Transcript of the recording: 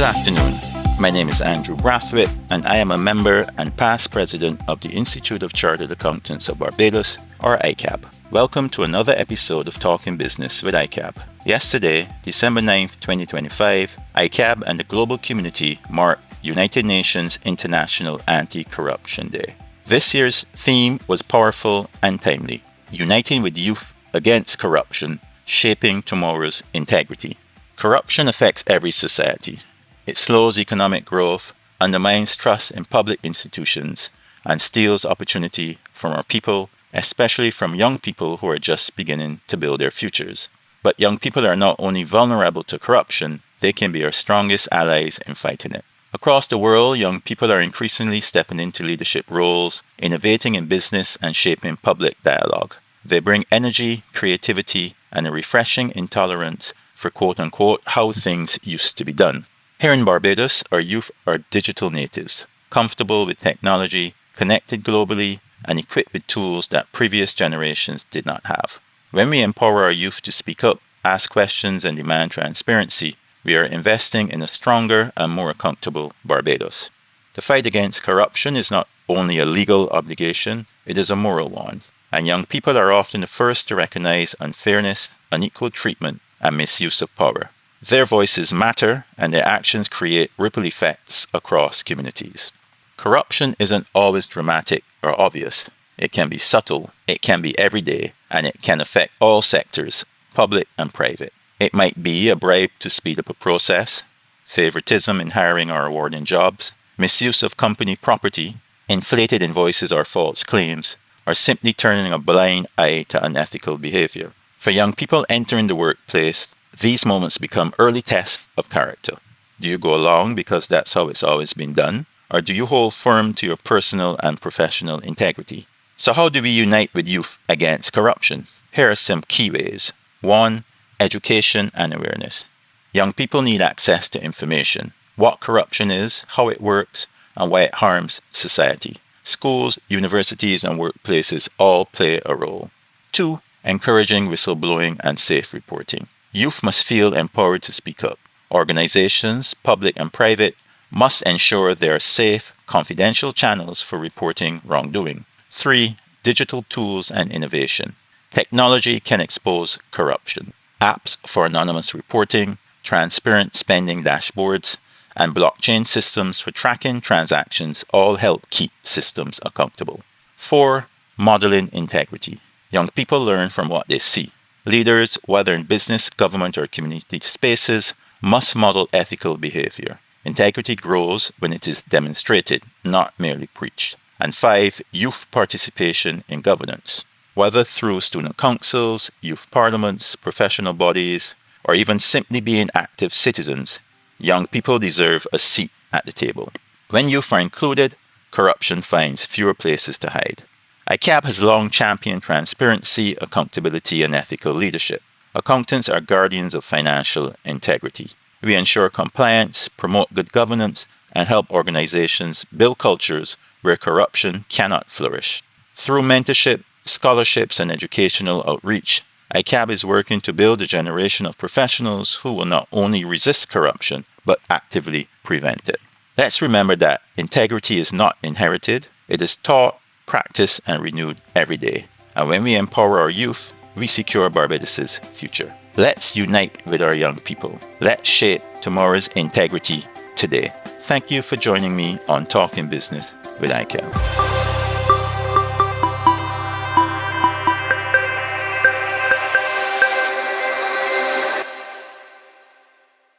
Good afternoon. My name is Andrew Brathwaite, and I am a member and past president of the Institute of Chartered Accountants of Barbados, or ICAB. Welcome to another episode of Talking Business with ICAB. Yesterday, December 9th, 2025, ICAB and the global community marked United Nations International Anti-Corruption Day. This year's theme was powerful and timely: uniting with youth against corruption, shaping tomorrow's integrity. Corruption affects every society. It slows economic growth, undermines trust in public institutions, and steals opportunity from our people, especially from young people who are just beginning to build their futures. But young people are not only vulnerable to corruption, they can be our strongest allies in fighting it. Across the world, young people are increasingly stepping into leadership roles, innovating in business and shaping public dialogue. They bring energy, creativity, and a refreshing intolerance for quote-unquote how things used to be done. Here in Barbados, our youth are digital natives, comfortable with technology, connected globally, and equipped with tools that previous generations did not have. When we empower our youth to speak up, ask questions, and demand transparency, we are investing in a stronger and more accountable Barbados. The fight against corruption is not only a legal obligation, it is a moral one, and young people are often the first to recognize unfairness, unequal treatment, and misuse of power. Their voices matter, and their actions create ripple effects across communities. Corruption isn't always dramatic or obvious. It can be subtle, it can be everyday, and it can affect all sectors, public and private. It might be a bribe to speed up a process, favoritism in hiring or awarding jobs, misuse of company property, inflated invoices or false claims, or simply turning a blind eye to unethical behavior. For young people entering the workplace, these moments become early tests of character. Do you go along because that's how it's always been done? Or do you hold firm to your personal and professional integrity? So how do we unite with youth against corruption? Here are some key ways. 1. Education and awareness. Young people need access to information: what corruption is, how it works, and why it harms society. Schools, universities, and workplaces all play a role. 2. Encouraging whistleblowing and safe reporting. Youth must feel empowered to speak up. Organizations, public and private, must ensure there are safe, confidential channels for reporting wrongdoing. 3. Digital tools and innovation. Technology can expose corruption. Apps for anonymous reporting, transparent spending dashboards, and blockchain systems for tracking transactions all help keep systems accountable. 4. Modeling integrity. Young people learn from what they see. Leaders, whether in business, government, or community spaces, must model ethical behavior. Integrity grows when it is demonstrated, not merely preached. And 5. Youth participation in governance. Whether through student councils, youth parliaments, professional bodies, or even simply being active citizens, young people deserve a seat at the table. When youth are included, corruption finds fewer places to hide. ICAB has long championed transparency, accountability, and ethical leadership. Accountants are guardians of financial integrity. We ensure compliance, promote good governance, and help organizations build cultures where corruption cannot flourish. Through mentorship, scholarships, and educational outreach, ICAB is working to build a generation of professionals who will not only resist corruption, but actively prevent it. Let's remember that integrity is not inherited, it is taught, practiced, and renewed every day. And when we empower our youth, we secure Barbados's future. Let's unite with our young people. Let's shape tomorrow's integrity today. Thank you for joining me on Talking Business with ICAB.